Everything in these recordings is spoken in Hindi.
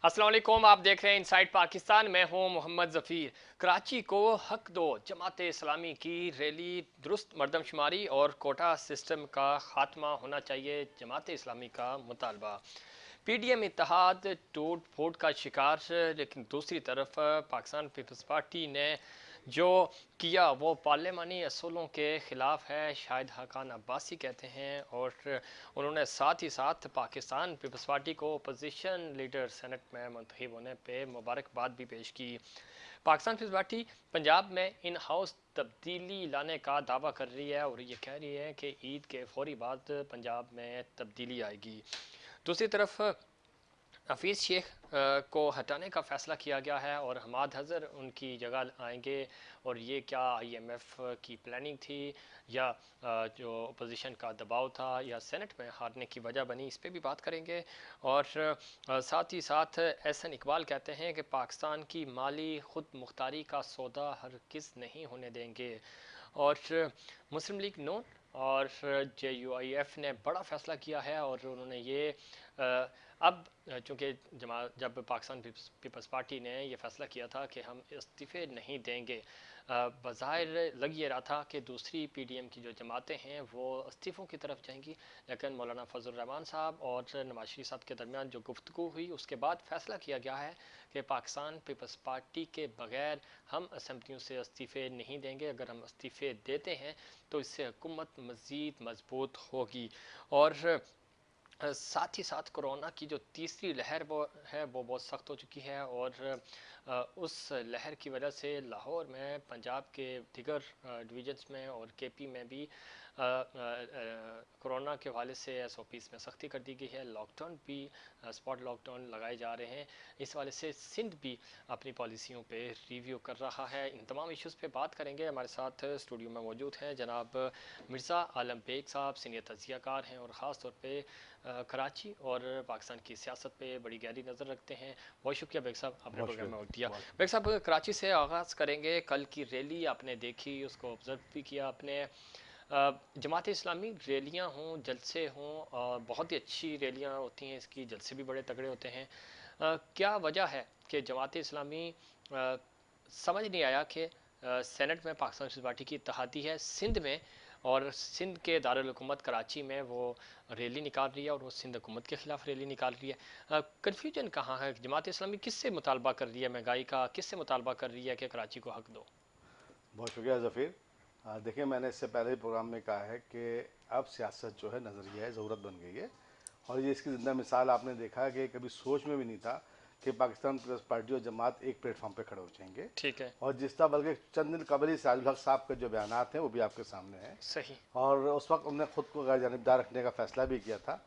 अस्सलाम वालेकुम, आप देख रहे हैं इनसाइड पाकिस्तान। मैं हूं मोहम्मद जफ़ीर। कराची को हक दो, जमात इस्लामी की रैली, दुरुस्त मरदमशुमारी और कोटा सिस्टम का खात्मा होना चाहिए, जमात इस्लामी का मुतालबा। पीडीएम इत्तेहाद टूट फूट का शिकार, लेकिन दूसरी तरफ पाकिस्तान पीपल्स पार्टी ने जो किया वो पार्लियामानी असूलों के ख़िलाफ़ है, शायद हकान अब्बासी कहते हैं। और उन्होंने साथ ही साथ पाकिस्तान पीपल्स पार्टी को अपोजिशन लीडर सेनेट में मुंतखब होने पे मुबारकबाद भी पेश की। पाकिस्तान पीपल्स पार्टी पंजाब में इन हाउस तब्दीली लाने का दावा कर रही है और ये कह रही है कि ईद के फौरी बाद पंजाब में तब्दीली आएगी। दूसरी तरफ हफीज़ शेख को हटाने का फ़ैसला किया गया है और हमाद हज़र उनकी जगह आएंगे। और ये क्या आईएमएफ की प्लानिंग थी या जो अपोजिशन का दबाव था या सेनेट में हारने की वजह बनी, इस पर भी बात करेंगे। और साथ ही साथ एहसन इकबाल कहते हैं कि पाकिस्तान की माली खुद मुख्तारी का सौदा हरगिज़ नहीं होने देंगे। और मुस्लिम लीग नून और JUIF ने बड़ा फ़ैसला किया है और उन्होंने ये अब चूँकि जब पाकिस्तान पीपल्स पार्टी ने ये फ़ैसला किया था कि हम इस्तीफ़े नहीं देंगे, बज़ाहिर लग ये रहा था कि दूसरी पीडीएम की जो जमातें हैं वो इस्तीफ़ों की तरफ जाएंगी, लेकिन मौलाना फजल रहमान साहब और नवाज शरीफ साहब के दरमियान जो गुफ्तगू हुई उसके बाद फ़ैसला किया गया है कि पाकिस्तान पीपल्स पार्टी के बगैर हम असम्बलियों से इस्तीफ़े नहीं देंगे। अगर हम इस्तीफ़े देते हैं तो इससे हुकूमत मज़ीद मजबूत होगी। और साथ ही साथ कोरोना की जो तीसरी लहर वो है वो बहुत सख्त हो चुकी है। और उस लहर की वजह से लाहौर में, पंजाब के दिगर डिवीजन्स में और केपी में भी कोरोना के हवाले से SOPs में सख्ती कर दी गई है। लॉकडाउन भी, स्पॉट लॉकडाउन लगाए जा रहे हैं। इस वाले से सिंध भी अपनी पॉलिसियों पे रिव्यू कर रहा है। इन तमाम इश्यूज़ पे बात करेंगे। हमारे साथ स्टूडियो में मौजूद हैं जनाब मिर्ज़ा आलम बेग साहब, सीनियर तजियाकार हैं और ख़ास तौर पे कराची और पाकिस्तान की सियासत पे बड़ी गहरी नज़र रखते हैं। बहुत शुक्रिया बेग साहब, आपने बहुत प्रोग्राम में वक्त दिया। शुक्रिया। बेग साहब, कराची से आगाज़ करेंगे। कल की रैली आपने देखी, उसको ऑब्ज़र्व भी किया आपने। जमात इस्लामी रैलियाँ हों, जलसे हों, बहुत ही अच्छी रैलियाँ होती हैं, इसकी जलसे भी बड़े तगड़े होते हैं। क्या वजह है कि जमात इस्लामी समझ नहीं आया कि सेनेट में पाकिस्तान पीपल्स पार्टी की इत्तेहादी है, सिंध में और सिंध के दारुल हुकूमत कराची में वो रैली निकाल रही है और वो सिंध हुकूमत के ख़िलाफ़ रैली निकाल रही है। कन्फ्यूजन कहाँ है? जमात इस्लामी किससे मुतालबा कर रही है महंगाई का, किससे मुतालबा कर रही है कि कराची को हक दो? बहुत शुक्रिया ज़फ़ीर। देखिए, मैंने इससे पहले ही प्रोग्राम में कहा है कि अब सियासत जो है नज़रिया है, ज़रूरत बन गई है। और ये इसकी ज़िंदा मिसाल आपने देखा कि कभी सोच में भी नहीं था कि पाकिस्तान पीपल्स पार्टी और जमात एक प्लेटफॉर्म पे खड़े हो जाएंगे। ठीक है। और जिस तरह बल्कि चंद दिन कबल ही सिराजुल हक साहब के जो बयानात हैं वो भी आपके सामने हैं। सही। और उस वक्त उन्होंने खुद को गैर जानबदार रखने का फैसला भी किया था।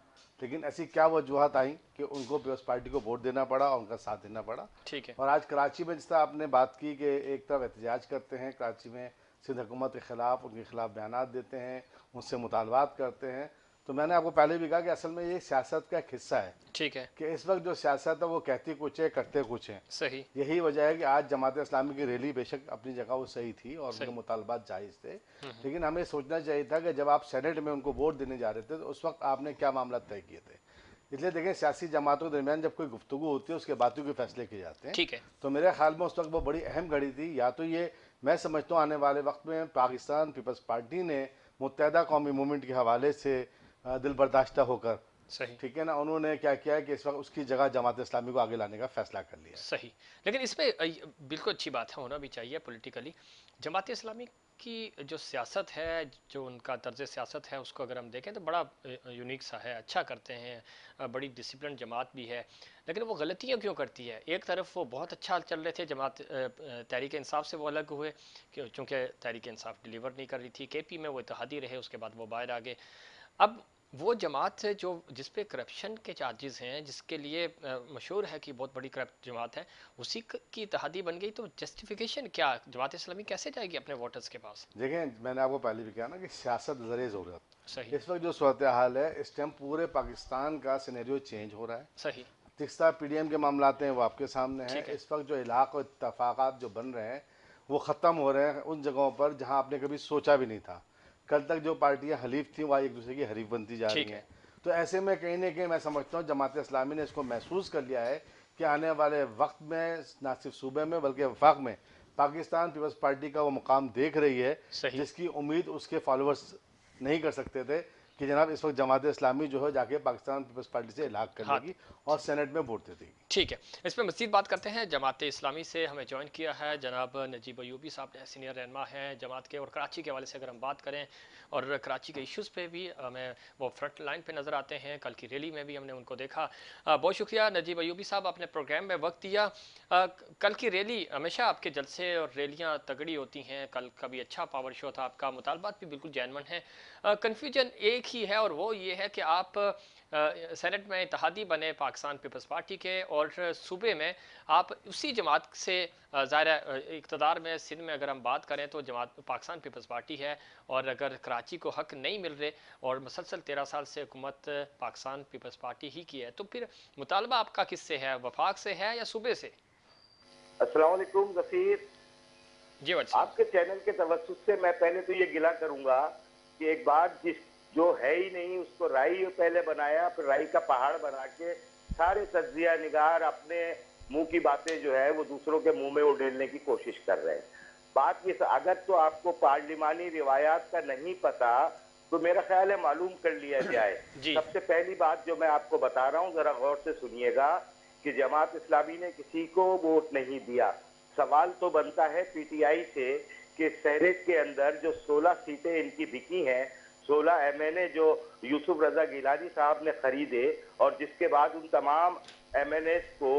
लेकिन ऐसी क्या वजूहत आई कि उनको पीपल्स पार्टी को वोट देना पड़ा और उनका साथ देना पड़ा। ठीक है। और आज कराची में जिस तरह आपने बात की कि एक तरफ एहतजाज करते हैं कराची में सिंध हुकूमत के ख़िलाफ़, उनके खिलाफ बयानात देते हैं, उनसे मुतालबात करते हैं। तो मैंने आपको पहले भी कहा कि असल में ये सियासत का एक हिस्सा है ठीक है। कि इस वक्त जो सियासत है वो कहती कुछ है, करते कुछ हैं। सही। यही वजह है कि आज जमात इस्लामी की रैली बेशक अपनी जगह वो सही थी और उनके सही। मुतालबात जायज़ थे। लेकिन हमें सोचना चाहिए था कि जब आप सेनेट में उनको वोट देने जा रहे थे तो उस वक्त आपने क्या मामला तय किए थे। इसलिए देखें, सियासी जमातों के दरमियान जब कोई गुफ्तगू होती है उसके बाद कोई फैसले किए जाते हैं। ठीक है। तो मेरे ख्याल में उस वक्त वो बड़ी अहम घड़ी थी। या तो ये मैं समझता हूँ आने वाले वक्त में पाकिस्तान पीपल्स पार्टी ने मुत्तहदा कौमी मूवमेंट के हवाले से दिल बर्दाश्ता होकर, सही। ठीक है ना, उन्होंने क्या किया है कि इस वक्त उसकी जगह जमात इस्लामी को आगे लाने का फैसला कर लिया है। सही। लेकिन इसमें बिल्कुल अच्छी बात है, होना भी चाहिए पॉलिटिकली। जमात इस्लामी की जो सियासत है, जो उनका तर्ज सियासत है, उसको अगर हम देखें तो बड़ा यूनिक सा है, अच्छा करते हैं, बड़ी डिसिप्लिन जमात भी है। लेकिन वो गलतियाँ क्यों करती है? एक तरफ वो बहुत अच्छा चल रहे थे, जमात तहरीक इंसाफ से वो अलग हुए क्योंकि तहरीक इंसाफ डिलीवर नहीं कर रही थी। केपी में वो इत्तेहादी रहे, उसके बाद वो बाहर आ गए। अब वो जमात है जो जिस पे करप्शन के चार्जेस हैं, जिसके लिए मशहूर है कि बहुत बड़ी करप्ट जमात है, उसी की इत्तेहादी बन गई, तो जस्टिफिकेशन क्या? जमात इस्लामी कैसे जाएगी अपने वोटर्स के पास? देखें, मैंने आपको पहले भी कहा ना कि सियासत ज़रिए ज़रूरत। सही। इस वक्त जो सूरत हाल है, इस टाइम पूरे पाकिस्तान का सिनेरियो चेंज हो रहा है। सही। जिस तरह पीडीएम के मामलाते हैं वो आपके सामने हैं। ठीक है। इस वक्त जो इलाक़ और इतफाक़ात जो बन रहे हैं वो ख़त्म हो रहे हैं उन जगहों पर जहां आपने कभी सोचा भी नहीं था। कल तक जो पार्टियां हलीफ थी वह एक दूसरे की हरीफ बनती जा रही ठीक हैं। है। तो ऐसे में कहीं ना कहीं मैं समझता हूँ जमात इस्लामी ने इसको महसूस कर लिया है कि आने वाले वक्त में ना सिर्फ सूबे में बल्कि वफाक में पाकिस्तान पीपल्स पार्टी का वो मुकाम देख रही है सही। जिसकी उम्मीद उसके फॉलोअर्स नहीं कर सकते थे कि जनाब इस वक्त जमात इस्लामी जो है जाके पाकिस्तान पीपल्स पार्टी से इलाक कर हाँ, लेगी और सेनेट में वोट दे देगी। ठीक है। इस पे मज़ीद बात करते हैं। जमात इस्लामी से हमें जॉइन किया है जनाब नजीब अयूबी साहब ने, सीनियर रहनुमा हैं जमात के। और कराची के हवाले से अगर हम बात करें और कराची के इश्यूज़ पे भी हमें वो फ्रंट लाइन पे नज़र आते हैं। कल की रैली में भी हमने उनको देखा। बहुत शुक्रिया नजीब अयूबी साहब, आपने प्रोग्राम में वक्त दिया। कल की रैली, हमेशा आपके जलसे और रैलियाँ तगड़ी होती हैं। कल का भी अच्छा पावर शो था आपका, मुतालबात भी बिल्कुल जैनवन है। कन्फ्यूजन एक ही है और वो ये है कि आप सेनेट में इत्तेहादी बने पाकिस्तान पीपल्स पार्टी के, और सूबे में आप उसी जमात से ज़ाहिर इक़्तिदार में सिंध में अगर हम बात करें तो जमात पाकिस्तान पीपल्स पार्टी है। और अगर कराची को हक नहीं मिल रहे और मुसलसल 13 साल से हुकूमत पाकिस्तान पीपल्स पार्टी ही की है, तो फिर मुतालबा आपका किससे है, वफाक से है या सूबे से? अस्सलाम वालेकुम ज़फ़ीर, जी वैसे आपके चैनल के तवज्जुह से मैं पहले तो ये गिला करूंगा कि एक बात जो है ही नहीं उसको राई पहले बनाया, फिर राई का पहाड़ बना के सारे तज्जिया निगार अपने मुंह की बातें जो है वो दूसरों के मुंह में उड़ेलने की कोशिश कर रहे हैं। बात ये, अगर तो आपको पार्लिमानी रिवायात का नहीं पता तो मेरा ख्याल है मालूम कर लिया जाए। जी सबसे पहली बात जो मैं आपको बता रहा हूँ, जरा गौर से सुनिएगा कि जमात इस्लामी ने किसी को वोट नहीं दिया। सवाल तो बनता है पीटीआई से कि सेनेट के अंदर जो 16 सीटें इनकी बिकी हैं, 16 एमएनए जो यूसुफ रजा गिलानी साहब ने खरीदे और जिसके बाद उन तमाम एमएनए को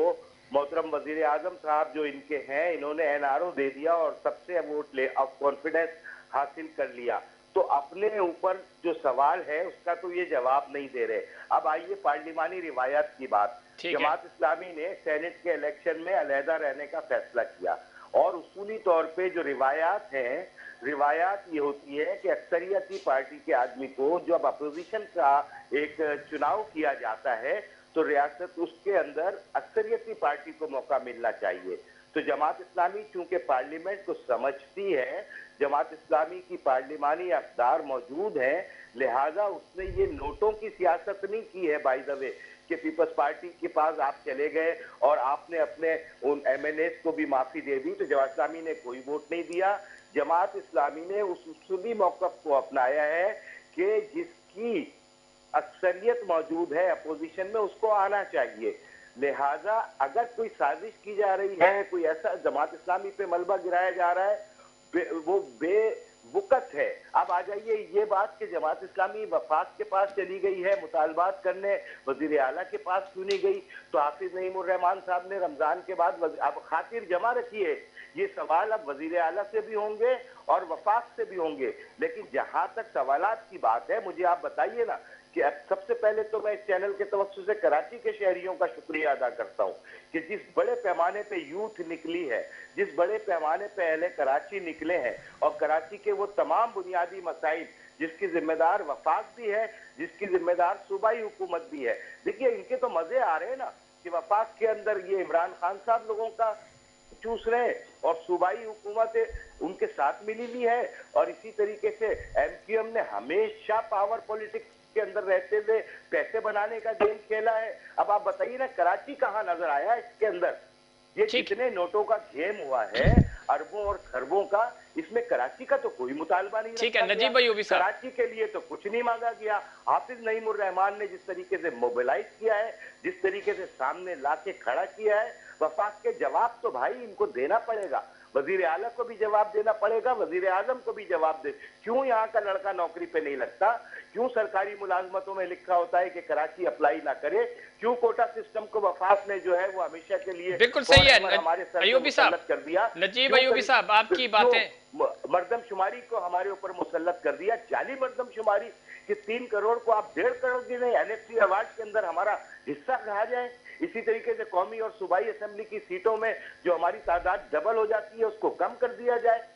मोहतरम वजीर आजम साहब जो इनके हैं, इन्होंने एनआरओ दे दिया और सबसे वोट ले अब कॉन्फिडेंस हासिल कर लिया। तो अपने ऊपर जो सवाल है उसका तो ये जवाब नहीं दे रहे। अब आइए पार्लिमानी रिवायत की बात। जमात इस्लामी ने सेनेट के इलेक्शन में अलहदा रहने का फैसला किया और उसूली तौर पे जो रिवायात हैं, रिवायात ये होती है कि अक्सरियती पार्टी के आदमी को जब अपोजिशन का एक चुनाव किया जाता है तो रियासत उसके अंदर अक्सरियती पार्टी को मौका मिलना चाहिए। तो जमात इस्लामी चूंकि पार्लियामेंट को समझती है, जमात इस्लामी की पार्लिमानी अक़दार मौजूद है, लिहाजा उसने ये नोटों की सियासत नहीं की है बाय द वे कि पीपल्स पार्टी के पास आप चले गए और आपने अपने उन एमएनएस को भी माफी दे दी। तो जमात इस्लामी ने कोई वोट नहीं दिया। जमात इस्लामी ने उस उसूली मौक़िफ़ को अपनाया है कि जिसकी अक्सरियत मौजूद है अपोजिशन में उसको आना चाहिए। लिहाजा अगर कोई साजिश की जा रही है, कोई ऐसा जमात इस्लामी पे मलबा गिराया जा रहा है, वो बेवुकत है। अब आ जाइए ये बात कि जमात इस्लामी वफाक के पास चली गई है मुतालबात करने, वजीर आला के पास क्यों नहीं गई? तो हाफिज नईमुर रहमान साहब ने रमजान के बाद अब खातिर जमा रखी है। ये सवाल अब वजीर आला से भी होंगे और वफाक से भी होंगे। लेकिन जहां तक सवालात की बात है, मुझे आप बताइए ना कि अब सबसे पहले तो मैं इस चैनल के तवज्जुह से कराची के शहरियों का शुक्रिया अदा करता हूं कि जिस बड़े पैमाने पे यूथ निकली है, जिस बड़े पैमाने पे अहले कराची निकले हैं और कराची के वो तमाम बुनियादी मसाइल जिसकी जिम्मेदार वफाक भी है, जिसकी जिम्मेदार सूबाई हुकूमत भी है। देखिए इनके तो मजे आ रहे हैं ना कि वफाक के अंदर ये इमरान खान साहब लोगों का चूस रहे हैं और सूबाई हुकूमत उनके साथ मिली हुई है। और इसी तरीके से एमक्यूएम ने हमेशा पावर पॉलिटिक्स के अंदर रहते हुए पैसे बनाने का गेम खेला है। अब आप बताइए ना कराची कहां नजर आया इसके अंदर? ये जितने नोटों का गेम हुआ है अरबों और खरबों का, इसमें कराची का तो कोई मुतालबा नहीं ठीक है नजीब अयूबी साहब, कराची के लिए तो कुछ नहीं मांगा गया। हाफिज नईमुर रहमान ने जिस तरीके से मोबिलाइज किया है, जिस तरीके से सामने लाके खड़ा किया है, वफाक के जवाब तो भाई इनको देना पड़ेगा। वजीर आला को भी जवाब देना पड़ेगा, वजीर आजम को भी जवाब दे। क्यों यहाँ का लड़का नौकरी पे नहीं लगता? क्यों सरकारी मुलाजमतों में लिखा होता है कि कराची अप्लाई ना करे? क्यों कोटा सिस्टम को वफाक ने जो है वो हमेशा के लिए बिल्कुल सही है हमारे अयूबी साहब कर दिया? नजीब अयूबी साहब आपकी बातें, मर्दमशुमारी को हमारे ऊपर मुसल्लत कर दिया, जाली मर्दमशुमारी कि 3 करोड़ को आप 1.5 करोड़ की नहीं एनएफसी अवार्ड के अंदर हमारा हिस्सा कहा जाए। इसी तरीके से कौमी और सूबाई असेंबली की सीटों में जो हमारी तादाद डबल हो जाती है उसको कम कर दिया जाए।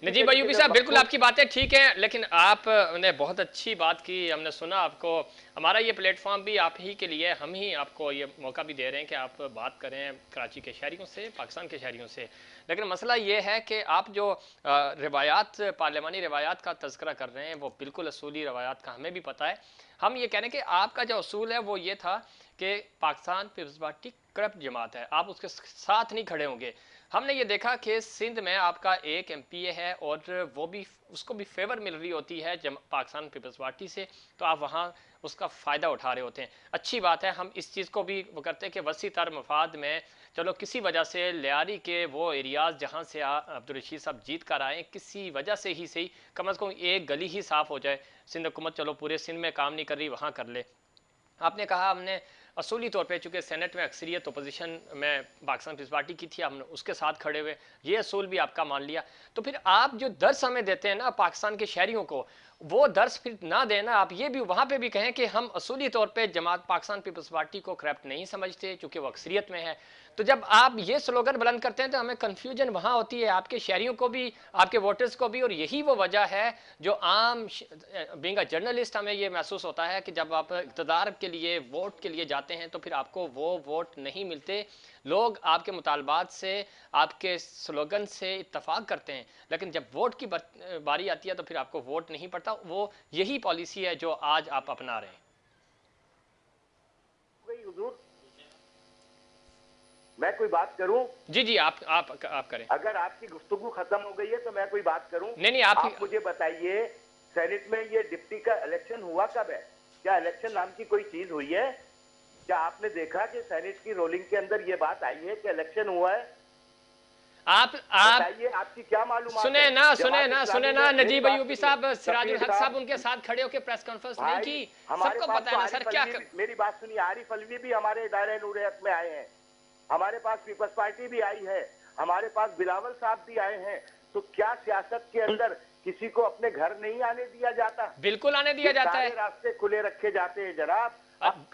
नजीब अयूबी साहब, बिल्कुल आपकी बातें ठीक हैं, लेकिन आपने बहुत अच्छी बात की, हमने सुना आपको। हमारा ये प्लेटफॉर्म भी आप ही के लिए, हम ही आपको ये मौका भी दे रहे हैं कि आप बात करें कराची के शहरियों से, पाकिस्तान के शहरियों से। लेकिन मसला ये है कि आप जो रवायात, पार्लिमानी रवायात का तज़किरा कर रहे हैं, वो बिल्कुल असूली रवायात का हमें भी पता है। हम ये कह रहे हैं कि आपका जो असूल है वो ये था कि पाकिस्तान पीपल्स पार्टी करप्ट जमात है, आप उसके साथ नहीं खड़े होंगे। हमने ये देखा कि सिंध में आपका एक एमपीए है और वो भी, उसको भी फेवर मिल रही होती है पाकिस्तान पीपल्स पार्टी से, तो आप वहाँ उसका फ़ायदा उठा रहे होते हैं। अच्छी बात है, हम इस चीज़ को भी वो करते हैं कि वसी तर मफाद में चलो किसी वजह से लियारी के वो एरियाज़ जहाँ से अब्दुल रशीद साहब जीत कर आए, किसी वजह से ही सही, कम अज़ कम एक गली ही साफ़ हो जाए। सिंध हुकूमत चलो पूरे सिंध में काम नहीं कर रही, वहाँ कर ले। आपने कहा हमने असूली तौर पे, चूँकि सेनेट में अक्सरियत अपोजिशन में पाकिस्तान पीपल्स पार्टी की थी, हमने उसके साथ खड़े हुए, ये असूल भी आपका मान लिया। तो फिर आप जो दर्स हमें देते हैं ना पाकिस्तान के शहरियों को, वो दर्स फिर ना देना, आप ये भी वहाँ पे भी कहें कि हम असूली तौर पे जमात पाकिस्तान पीपल्स पार्टी को करप्ट नहीं समझते चूँकि वो अक्सरियत में है। तो जब आप ये स्लोगन बुलंद करते हैं तो हमें कन्फ्यूजन वहाँ होती है, आपके शहरियों को भी, आपके वोटर्स को भी। और यही वो वजह है जो आम बीइंग अ जर्नलिस्ट हमें ये महसूस होता है कि जब आप इक़्तिदार के लिए, वोट के लिए जाते हैं तो फिर आपको वो वोट नहीं मिलते। लोग आपके मुतालबात से, आपके स्लोगन से इत्तफाक करते हैं, लेकिन जब वोट की बारी आती है तो फिर आपको वोट नहीं पड़ता। वो यही पॉलिसी है जो आज आप अपना रहे हैं। मैं कोई बात करूं? जी जी, आप करें। अगर आपकी गुफ्तगू खत्म हो गई है तो मैं कोई बात करूं? नहीं, आप मुझे बताइए, सेनेट में ये डिप्टी का इलेक्शन हुआ कब है? क्या इलेक्शन नाम की कोई चीज हुई है? क्या आपने देखा कि सेनेट की रोलिंग के अंदर ये बात आई है कि इलेक्शन हुआ है? आप बताइए, आपकी क्या मालूमात सुने है? ना नजीब अयूबी साहब, सिराजुल हक साहब उनके साथ खड़े होकर प्रेस कॉन्फ्रेंस नहीं की। सबको पता है ना सर क्या मेरी बात सुनिए, आरिफ अलवी भी हमारे दायरे नूरियत में आए हैं, हमारे पास पीपल्स पार्टी भी आई है, हमारे पास बिलावल साहब भी आए हैं। तो क्या सियासत के अंदर किसी को अपने घर नहीं आने दिया जाता? बिल्कुल आने दिया जाता है, रास्ते खुले रखे जाते हैं जनाब।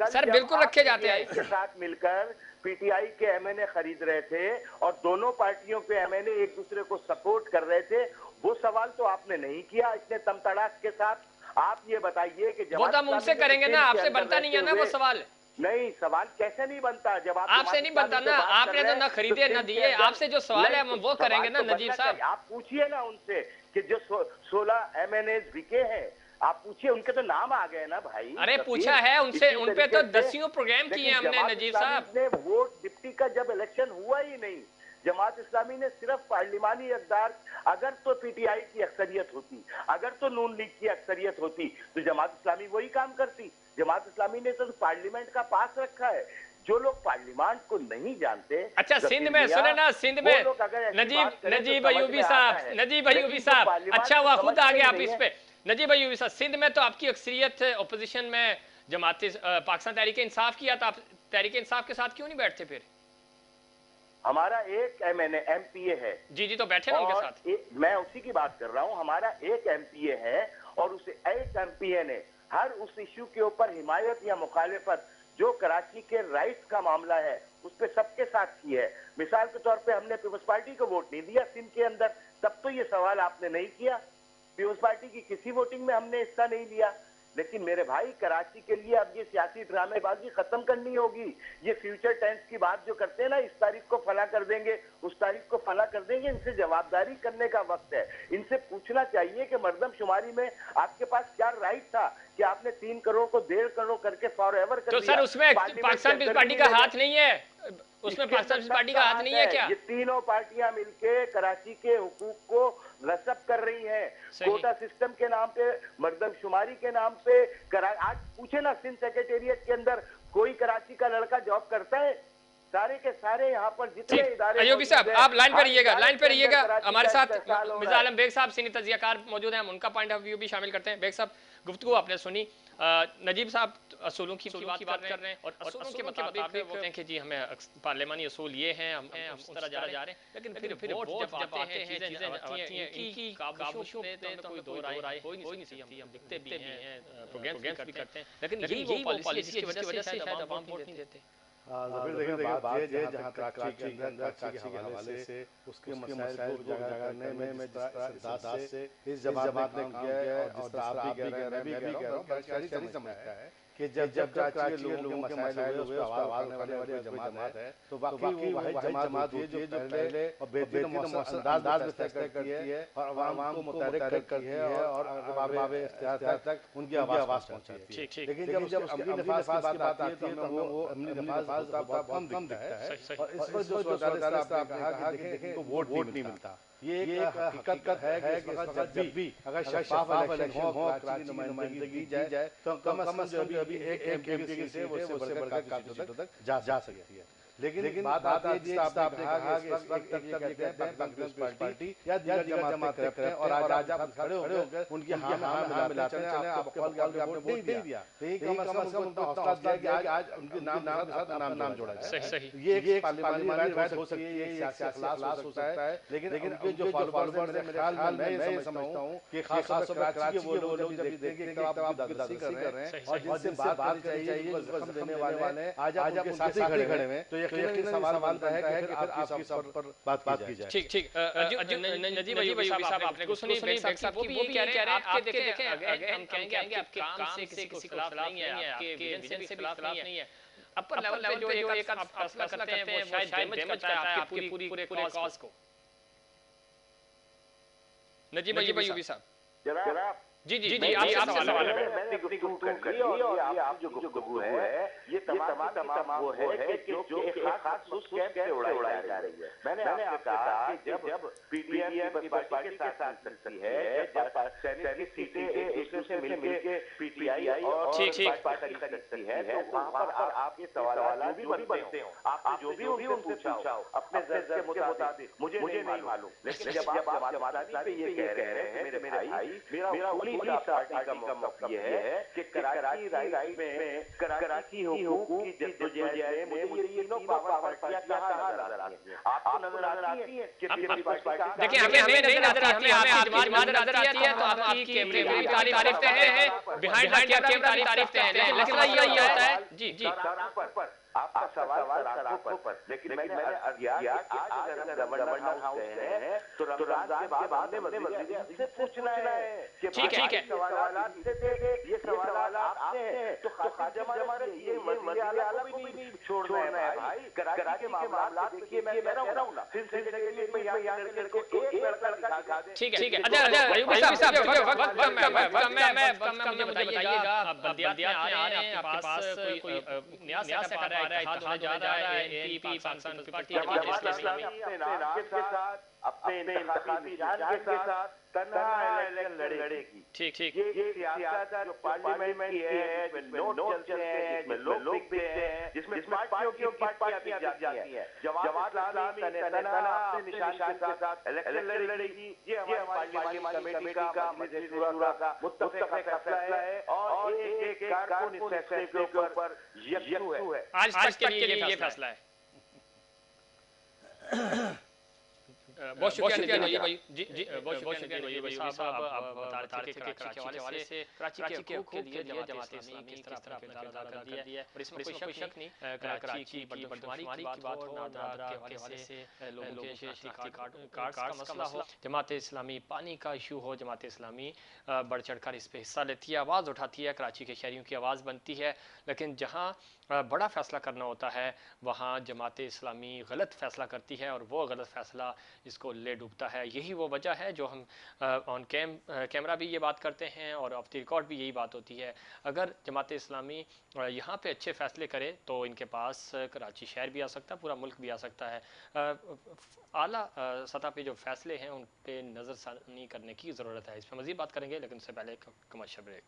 सर बिल्कुल रखे जाते हैं। के साथ मिलकर पीटीआई के एमएनए खरीद रहे थे और दोनों पार्टियों के एमएनए एक दूसरे को सपोर्ट कर रहे थे, वो सवाल तो आपने नहीं किया इतने तमतड़ाक के साथ। आप ये बताइए कि वो तो हम उनसे करेंगे ना, आपसे बनता नहीं है ना वो सवाल। नहीं, सवाल कैसे नहीं बनता जब आपसे नहीं बनता ना, आपने तो ना खरीदे ना दिए। आपसे जो सवाल है हम वो करेंगे ना नजीब साहब। आप पूछिए ना उनसे कि जो 16 एमएनए बिके हैं, आप पूछिए, उनके तो नाम आ गए ना भाई। अरे पूछा है उनसे, उनपे तो 10 प्रोग्राम किए हमने नजीब साहब। ने वोट डिप्टी का जब इलेक्शन हुआ ही नहीं, जमात इस्लामी ने सिर्फ पार्लिमानी इक़्तिदार, अगर तो पीटीआई की अक्सरियत होती, अगर तो नून लीग की अक्सरियत होती तो जमात इस्लामी वही काम करती। जमात इस्लामी ने तो पार्लियामेंट का पास रखा है। जो लोग पार्लियामेंट को नहीं जानते, अच्छा सिंध में सुने ना, सिंध में नजीब अयूबी साहब, अच्छा हुआ खुद आ गए आप इस पे। नजीब अयूबी साहब, सिंध में तो आपकी अक्सरियत अपोजिशन में जमात पाकिस्तान तहरीक इंसाफ किया था, आप तहरीक इंसाफ के साथ क्यों नहीं बैठते फिर? हमारा एक एमपीए है। जी तो बैठे ना उनके साथ। मैं उसी की बात कर रहा हूं, हमारा एक एमपीए है और उसे एक एमपीए ने हर उस इश्यू के ऊपर हिमायत या मुखालिफत, जो कराची के राइट्स का मामला है, उस पर सबके साथ की है। मिसाल के तौर पे हमने पीपल्स पार्टी को वोट नहीं दिया सिंध के अंदर, तब तो ये सवाल आपने नहीं किया। पीपल्स पार्टी की किसी वोटिंग में हमने हिस्सा नहीं लिया। लेकिन मेरे भाई, कराची के लिए अब ये सियासी ड्रामेबाजी खत्म करनी होगी। ये फ्यूचर टेंस की बात जो करते हैं ना, इस तारीख को फला कर देंगे, उस तारीख को फला कर देंगे, इनसे जवाबदारी करने का वक्त है। इनसे पूछना चाहिए कि मर्दमशुमारी में आपके पास क्या राइट था कि आपने 3 करोड़ को 1.5 करोड़ करके फॉरएवर कर दिया। तो सर उसमें पाकिस्तान पीपल्स पार्टी का हाथ नहीं है, उसमें पाकिस्तान पीपल्स पार्टी का हाथ नहीं है क्या? ये तीनों पार्टियां मिलके कराची के हुकूक को रसब कर रही हैं, कोटा सिस्टम के नाम पे, मर्दमशुमारी के नाम पे। आज पूछे ना सिंध सेक्रेटेरिएट के अंदर कोई कराची का लड़का जॉब करता है? सारे के सारे यहाँ पर जितने इदारे। अयूबी साहब आप लाइन पर रहिएगा, हमारे साथ मिर्जा आलम बेग साहब सीनियर तजियाकार मौजूद हैं, हम उनका पॉइंट ऑफ व्यू भी शामिल करते हैं। बेग साहब, गुफ्तगू आपने सुनी, नजीब साहब असूलों की बात कर रहे हैं और असूलों के मुताबिक वो कहें कि जी हमें पार्लियामानी असूल ये हैं, हम उस तरह जा रहे हैं। लेकिन फिर वोट जब आते हैं, चीजें आती हैं, इनकी काबूशों पे तो कोई दो राय हो ही नहीं सकती। हम लिखते भी हैं, प्रोग्राम्स भी करते हैं, लेकिन यही वो पॉलिसी है जिसकी वजह से शायद आवाम वोट नहीं देते। ज़फीर देखिए बात ये है जहाँ कराची के अंदर कराची के हवाले से उसके मसाइल को जगह करने में जिस तरह से इस जमात ने काम किया है और जिस तरह आप भी कह रहे हैं मैं भी कह रहा हूँ कराची समझता है कि जब कराची के लोगों के मसाइल हुए उस पर आवाज़ उठाने वाली कोई जमात है तो वाकई वो वही जमात होती है जो पहले और बेहतरीन अंदाज में फैसला करती है और आवाम को मुतहर्रिक करती है और अरबाब इख्तियार तक उनकी आवाज़ पहुँचाती है। लेकिन जब उसके अमली नफाज की बात आती है तो हमें वो अमली नफाज बहुत कम दिखता है और इस वक्त जो सरदार साहब ने कहा कि देखें इनको वोट नहीं मिलता, ये एक हकीकत है कि इस वक्त जब भी अगर शफाफ इलेक्शन हो कराची की नुमाइंदगी दी जाए तो कम से कम जो अभी एक एमपी की से वो उससे बढ़कर काफी सीटों तक जा सकती है। लेकिन बात आती है जिस आपने कहा कि इस वक्त तक ये कहते हैं पाकिस्तान पीपल्स पार्टी या दीगर जमातें करते हैं और आज आप खड़े होकर उनकी हाँ मिलाते हैं चले आपके बकौल के आपने वोट नहीं दिया, कम से कम उनको हौसला दिया कि आज उनके नाम के साथ नाम जोड़ा जाए। ये एक पार्लियामानी राइट हो सकती है, ये सियासी इखलास हो सकता है, लेकिन उनके जो फॉलोअर्स हैं मेरे ख्याल में मैं ये समझता हूँ कि खासतौर पर कराची के वो लोग जब देखते हैं कि आप दादागिरी कर रहे हैं और जिनसे बात करनी चाहिए उनको जख्म देने वाले आज आप उनके साथ ही खड़े हैं तो यकीनन सवाल बनता है कि फिर आपकी सब पर बात की जाए। ठीक नजीब अयूबी साहब आपने को सुनी बेग साहब वो भी कह रहे हैं आपके देखें हम कहेंगे आपके काम से किसी को खिलाफ नहीं है, आपके विजन से भी खिलाफ नहीं है, अपर लेवल पे जो एक आप फैसला करते हैं वो शायद डैमेज करता है आपके पूरे कॉज को। नजीब अयूबी साहब जनाब जी आपसे सवाल है। मैंने अपनी गुफ्तगू कर ली और ये आप जो गुफ्तगू है ये तमाम वो है कि जो एक खास कैंप से उड़ाई जा रही है। मैंने आपसे कहा कि जब पीडीएम पीपल्स पार्टी के साथ चलती है, जब सेनेट की सीटें एक दूसरे से मिलकर पीटीआई और पार्टी करती है तो वहां पर आपके सवाल जो भी बनते हो आपने जो भी उनसे पूछा हो अपने जर्ज के मुताबिक मुझे नहीं मालूम, लेकिन जब आप जमात पे ये कह रहे हैं मेरे भाई मेरा पार्टी का मौक़िफ़ ये है कि कराची राइट में कराची हुकूक की जद्दोजहद में मुझे ये तीनों पावर पार्टियां कहां नजर आती हैं? आपको नजर आती है कि पीपल्स पार्टी कहां? देखिए हमें नहीं नजर आती, हमें आपकी जमात नजर आती है तो हम आपकी कैमरे में भी तारीफ करते हैं, बिहाइंड द कैमरा भी तारीफ करते हैं, लेकिन मसला ये होता है जी आपका सवाल सराखों पर, लेकिन मैंने अर्ज किया कि आज अगर हम गवर्नर हाउस गए हैं तो रमजान के बाद हमने वज़ीर से पूछना है कि ठीक है सवालात ये सवालात आपसे हैं तो खातिर जमात ये वज़ीर आला को भी नहीं छोड़ना है भाई। कराची के मामलात देखिए मैं कह रहा हूं ना फिर के लिए मैं यहां लड़के को एक लड़का दिखा दे। ठीक है अच्छा अयूबी साहब वक्त कम है मुझे बताइएगा बल्दियात में आ रहे हैं, आपके पास कोई नया सेटअप आ रहा है, इत्तेहाद होने जा रहा है एनपी पाकिस्तान पीपल्स पार्टी के साथ अपने इंतखाबी निशान के साथ तन्हा इलेक्शन लड़ेगी। ठीक ये सियासत जो पार्लियामेंट की है जिसमें नोट चलते हैं जिसमें लोग बिकते हैं जिसमें पार्टियों की पार्टियां जाती हैं, जमात इस्लामी तन्हा अपने निशान के साथ इलेक्शन लड़ेगी। ये हमारी पार्लियामेंट कमेटी का मजलिस शुरा का मुत्तफ़क़ फैसला है और एक कारकुन इस फैसले के ऊपर यकसू है। आज तक के लिए ये फैसला है। बहुत शुक्रिया नजीब भाई जी बहुत शुक्रिया नजीब भाई साहब, आप बता रहे थे कि कराची के हवाले से कराची के हकूक़ के लिए जमात इस्लामी किस तरह अपना किरदार अदा कर दिया है और इसमें कोई शक नहीं कराची की मरदमशुमारी की बात हो, नादरा के हवाले से लोगों के शिनाख्ती कार्ड्स का मसला हो, जमात इस्लामी पानी का इशू हो, जमात इस्लामी बढ़ चढ़ कर इस पर हिस्सा लेती है, आवाज़ उठाती है, कराची के शहरियों की आवाज़ बनती है, लेकिन जहाँ बड़ा फ़ैसला करना होता है वहाँ जमात इस्लामी गलत फ़ैसला करती है और वो गलत फ़ैसला इसको ले डूबता है। यही वो वजह है जो हम ऑन कैमरा भी ये बात करते हैं और ऑफ द रिकॉर्ड भी यही बात होती है। अगर जमात इस्लामी यहाँ पे अच्छे फ़ैसले करे तो इनके पास कराची शहर भी आ सकता है, पूरा मुल्क भी आ सकता है। आला सतह पे जो फ़ैसले हैं उन पर नज़रसानी करने की ज़रूरत है। इस पर मज़ीद बात करेंगे लेकिन उससे पहले कमर्शियल ब्रेक।